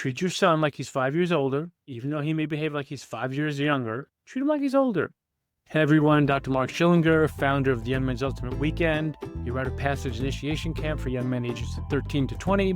Treat your son like he's 5 years older, even though he may behave like he's 5 years younger. Treat him like he's older. Hey everyone, Dr. Mark Schillinger, founder of the Young Men's Ultimate Weekend, a rite of passage initiation camp for young men ages 13 to 20,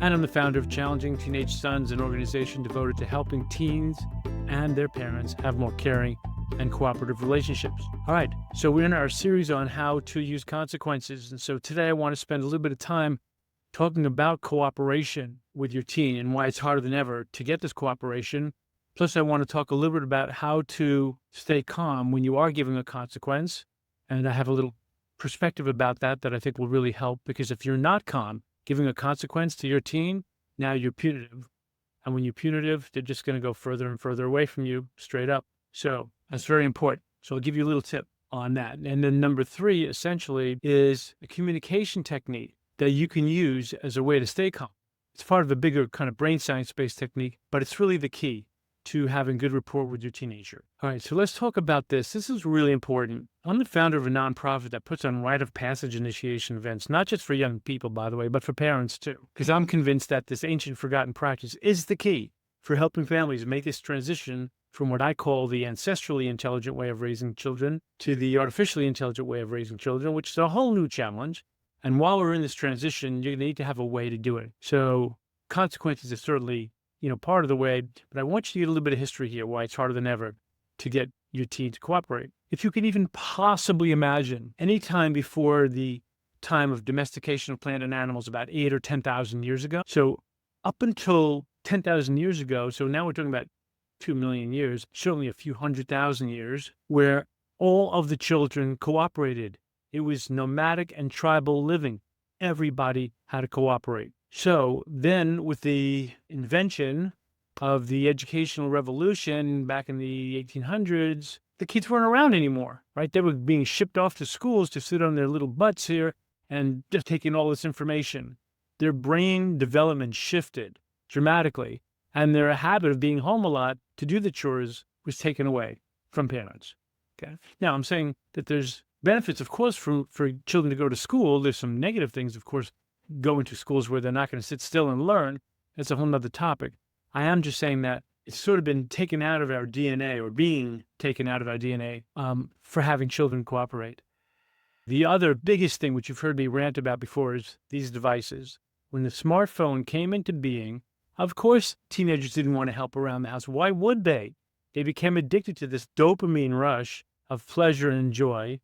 and I'm the founder of Challenging Teenage Sons, an organization devoted to helping teens and their parents have more caring and cooperative relationships. All right, so we're in our series on how to use consequences, and so today I want to spend a little bit of time talking about cooperation with your teen and why it's harder than ever to get this cooperation. Plus, I want to talk a little bit about how to stay calm when you are giving a consequence. And I have a little perspective about that I think will really help, because if you're not calm, giving a consequence to your teen, now you're punitive. And when you're punitive, they're just going to go further and further away from you straight up. So that's very important. So I'll give you a little tip on that. And then number 3, essentially, is a communication technique that you can use as a way to stay calm. It's part of a bigger kind of brain science-based technique, but it's really the key to having good rapport with your teenager. All right, so let's talk about this. This is really important. I'm the founder of a nonprofit that puts on rite of passage initiation events, not just for young people, by the way, but for parents too, because I'm convinced that this ancient forgotten practice is the key for helping families make this transition from what I call the ancestrally intelligent way of raising children to the artificially intelligent way of raising children, which is a whole new challenge. And while we're in this transition, you need to have a way to do it. So consequences are certainly, part of the way, but I want you to get a little bit of history here, why it's harder than ever to get your teen to cooperate. If you can even possibly imagine any time before the time of domestication of plant and animals about 8 or 10,000 years ago. So up until 10,000 years ago, so now we're talking about 2 million years, certainly a few 100,000 years, where all of the children cooperated. It was nomadic and tribal living. Everybody had to cooperate. So then with the invention of the educational revolution back in the 1800s, the kids weren't around anymore, right? They were being shipped off to schools to sit on their little butts here and just taking all this information. Their brain development shifted dramatically, and their habit of being home a lot to do the chores was taken away from parents. Okay. Now, I'm saying that there's benefits, of course, for children to go to school. There's some negative things, of course, going to schools where they're not going to sit still and learn. That's a whole nother topic. I am just saying that it's sort of been taken out of our DNA, or being taken out of our DNA, for having children cooperate. The other biggest thing, which you've heard me rant about before, is these devices. When the smartphone came into being, of course, teenagers didn't want to help around the house. Why would they? They became addicted to this dopamine rush of pleasure and joy,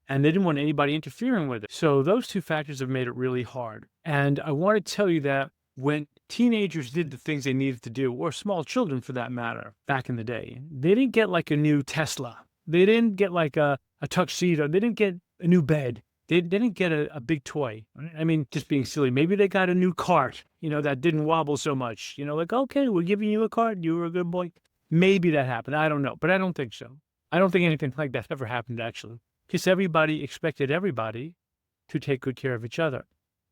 and they didn't want anybody interfering with it. So those two factors have made it really hard. And I want to tell you that when teenagers did the things they needed to do, or small children for that matter, back in the day, they didn't get like a new Tesla. They didn't get like a tuxedo. They didn't get a new bed. They didn't get a big toy. I mean, just being silly. Maybe they got a new cart, that didn't wobble so much. Like, okay, we're giving you a cart. You were a good boy. Maybe that happened. I don't know, but I don't think so. I don't think anything like that ever happened, actually, because everybody expected everybody to take good care of each other.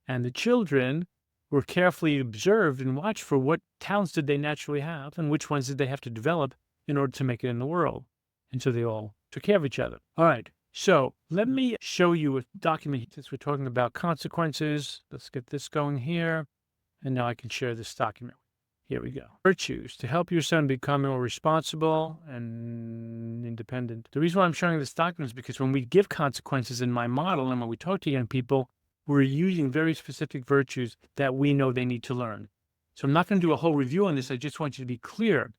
And the children were carefully observed and watched for what talents did they naturally have and which ones did they have to develop in order to make it in the world. And so they all took care of each other. All right. So let me show you a document, since we're talking about consequences. Let's get this going here. And now I can share this document. Here we go. Virtues to help your son become more responsible and independent. The reason why I'm showing this document is because when we give consequences in my model and when we talk to young people, we're using very specific virtues that we know they need to learn. So I'm not going to do a whole review on this. I just want you to be clear,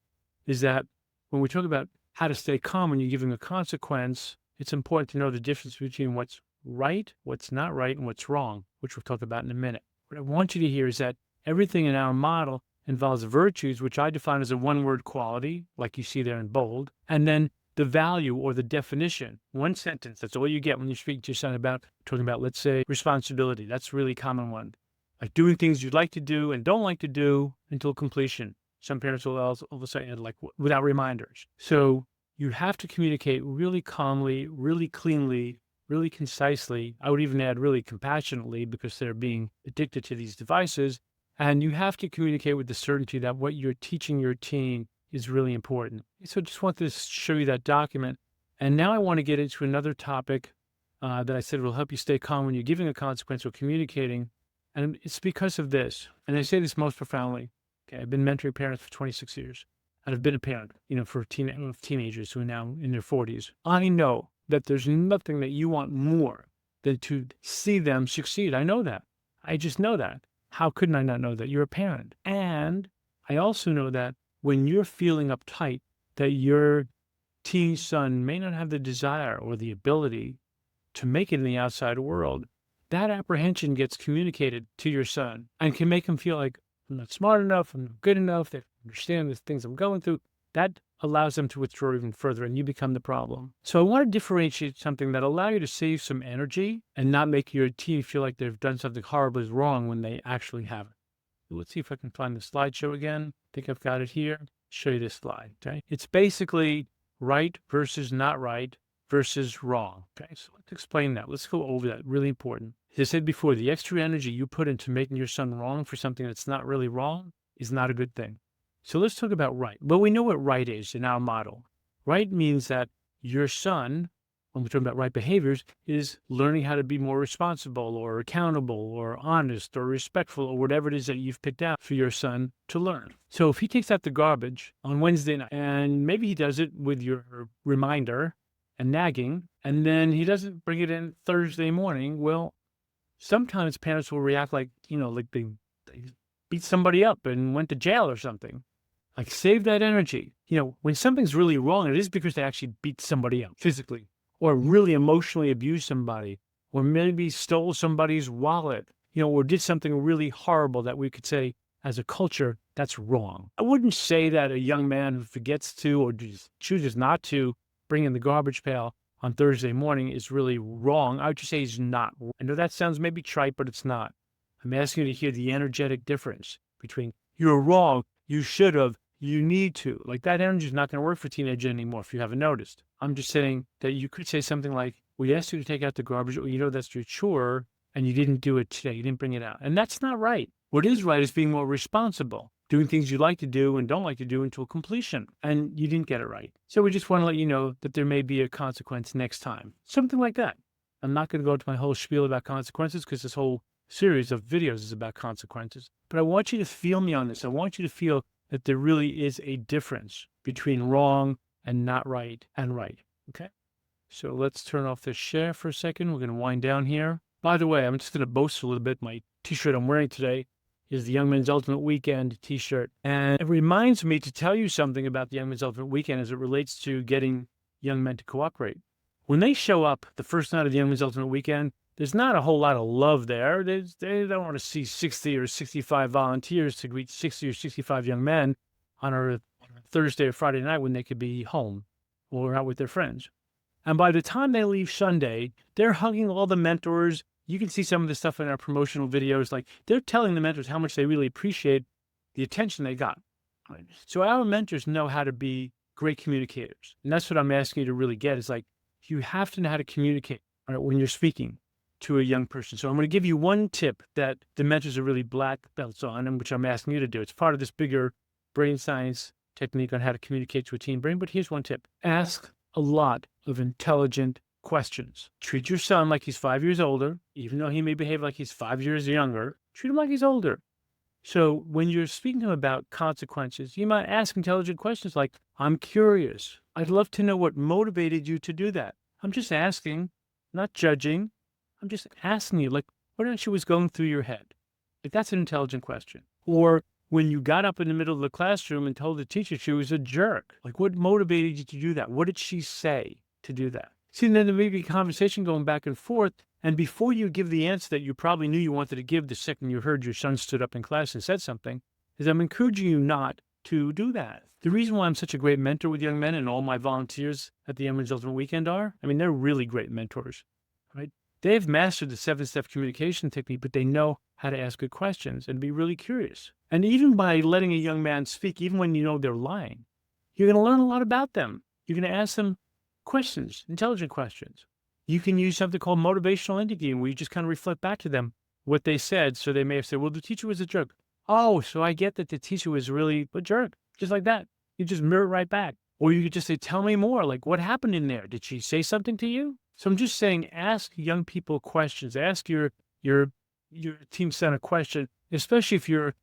is that when we talk about how to stay calm when you're giving a consequence, it's important to know the difference between what's right, what's not right, and what's wrong, which we'll talk about in a minute. What I want you to hear is that everything in our model involves virtues, which I define as a one-word quality, like you see there in bold, and then the value or the definition. One sentence, that's all you get when you speak to your son about, talking about, let's say, responsibility. That's a really common one. Like doing things you'd like to do and don't like to do until completion. Some parents will all of a sudden, like, without reminders. So you have to communicate really calmly, really cleanly, really concisely. I would even add really compassionately, because they're being addicted to these devices. And you have to communicate with the certainty that what you're teaching your teen is really important. So just want to show you that document. And now I want to get into another topic that I said will help you stay calm when you're giving a consequence or communicating. And it's because of this. And I say this most profoundly. Okay, I've been mentoring parents for 26 years. And I've been a parent, for teenagers who are now in their 40s. I know that there's nothing that you want more than to see them succeed. I know that. I just know that. How couldn't I not know that? You're a parent. And I also know that when you're feeling uptight, that your teen son may not have the desire or the ability to make it in the outside world, that apprehension gets communicated to your son and can make him feel like, I'm not smart enough, I'm not good enough, they understand the things I'm going through. That allows them to withdraw even further and you become the problem. So I want to differentiate something that allow you to save some energy and not make your teen feel like they've done something horribly wrong when they actually haven't. Let's see if I can find the slideshow again. I think I've got it here. Show you this slide, okay? It's basically right versus not right versus wrong. Okay, so let's explain that. Let's go over that. Really important. As I said before, the extra energy you put into making your son wrong for something that's not really wrong is not a good thing. So let's talk about right. Well, we know what right is in our model. Right means that your son, when we're talking about right behaviors, is learning how to be more responsible or accountable or honest or respectful or whatever it is that you've picked out for your son to learn. So if he takes out the garbage on Wednesday night, and maybe he does it with your reminder and nagging, and then he doesn't bring it in Thursday morning, well, sometimes parents will react like, like they beat somebody up and went to jail or something. Like, save that energy. When something's really wrong, it is because they actually beat somebody up physically or really emotionally abused somebody or maybe stole somebody's wallet, or did something really horrible that we could say as a culture, that's wrong. I wouldn't say that a young man who forgets to or just chooses not to bring in the garbage pail on Thursday morning is really wrong. I would just say he's not. I know that sounds maybe trite, but it's not. I'm asking you to hear the energetic difference between you're wrong, you should have, you need to. Like, that energy is not going to work for teenagers anymore if you haven't noticed. I'm just saying that you could say something like, we asked you to take out the garbage, or that's your chore, and you didn't do it today. You didn't bring it out. And that's not right. What is right is being more responsible, doing things you like to do and don't like to do until completion. And you didn't get it right. So we just want to let you know that there may be a consequence next time. Something like that. I'm not going to go into my whole spiel about consequences because this whole series of videos is about consequences. But I want you to feel me on this. I want you to feel that there really is a difference between wrong and not right and right. Okay? So let's turn off this share for a second. We're going to wind down here. By the way, I'm just going to boast a little bit. My t-shirt I'm wearing today is the Young Men's Ultimate Weekend t-shirt. And it reminds me to tell you something about the Young Men's Ultimate Weekend as it relates to getting young men to cooperate. When they show up the first night of the Young Men's Ultimate Weekend, there's not a whole lot of love there. They don't want to see 60 or 65 volunteers to greet 60 or 65 young men on a Thursday or Friday night when they could be home or out with their friends. And by the time they leave Sunday, they're hugging all the mentors. You can see some of the stuff in our promotional videos. Like, they're telling the mentors how much they really appreciate the attention they got. Right? So our mentors know how to be great communicators. And that's what I'm asking you to really get is like, you have to know how to communicate, right, when you're speaking to a young person. So I'm going to give you one tip that the mentors are really black belts on, and which I'm asking you to do. It's part of this bigger brain science technique on how to communicate to a teen brain. But here's one tip. Ask a lot of intelligent questions. Treat your son like he's 5 years older, even though he may behave like he's 5 years younger. Treat him like he's older. So when you're speaking to him about consequences, you might ask intelligent questions like, I'm curious. I'd love to know what motivated you to do that. I'm just asking, not judging. I'm just asking you, like, what actually was going through your head? Like, that's an intelligent question. Or when you got up in the middle of the classroom and told the teacher she was a jerk, like, what motivated you to do that? What did she say to do that? See, then there may be a conversation going back and forth. And before you give the answer that you probably knew you wanted to give the second you heard your son stood up in class and said something, is I'm encouraging you not to do that. The reason why I'm such a great mentor with young men and all my volunteers at the Young Men's Ultimate Weekend they're really great mentors, right? They've mastered the 7-step communication technique, but they know how to ask good questions and be really curious. And even by letting a young man speak, even when you know they're lying, you're going to learn a lot about them. You're going to ask them questions, intelligent questions. You can use something called motivational interviewing, where you just kind of reflect back to them what they said. So they may have said, well, the teacher was a jerk. Oh, so I get that the teacher was really a jerk. Just like that. You just mirror right back. Or you could just say, tell me more. Like, what happened in there? Did she say something to you? So I'm just saying, ask young people questions. Ask your team son a question, especially if you're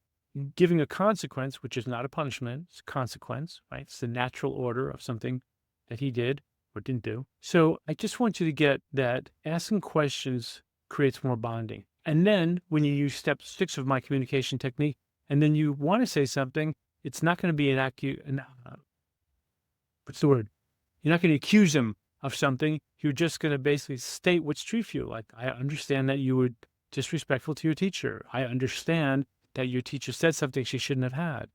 giving a consequence, which is not a punishment, it's a consequence, right? It's the natural order of something that he did or didn't do. So I just want you to get that asking questions creates more bonding. And then when you use step 6 of my communication technique, and then you want to say something, it's not going to be what's the word? You're not going to accuse him of something. You're just going to basically state what's true for you. Like, I understand that you were disrespectful to your teacher. I understand that your teacher said something she shouldn't have had.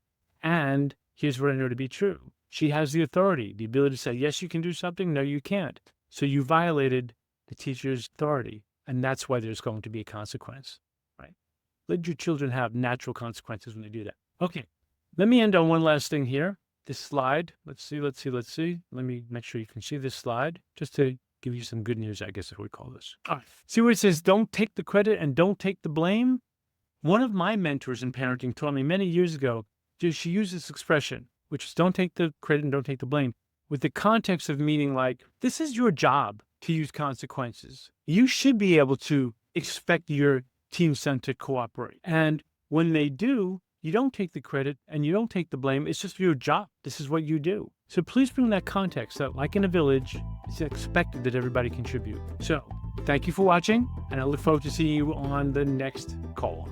And here's what I know to be true. She has the authority, the ability to say, yes, you can do something. No, you can't. So you violated the teacher's authority. And that's why there's going to be a consequence, right? Let your children have natural consequences when they do that. Okay. Let me end on one last thing here. This slide. Let's see. Let me make sure you can see this slide just to give you some good news, I guess is what we call this. All right. See where it says, don't take the credit and don't take the blame? One of my mentors in parenting taught me many years ago, she used this expression, which is don't take the credit and don't take the blame, with the context of meaning like, this is your job to use consequences. You should be able to expect your team son to cooperate. And when they do, you don't take the credit and you don't take the blame. It's just your job. This is what you do. So please bring that context that, like in a village, it's expected that everybody contribute. So thank you for watching, and I look forward to seeing you on the next call.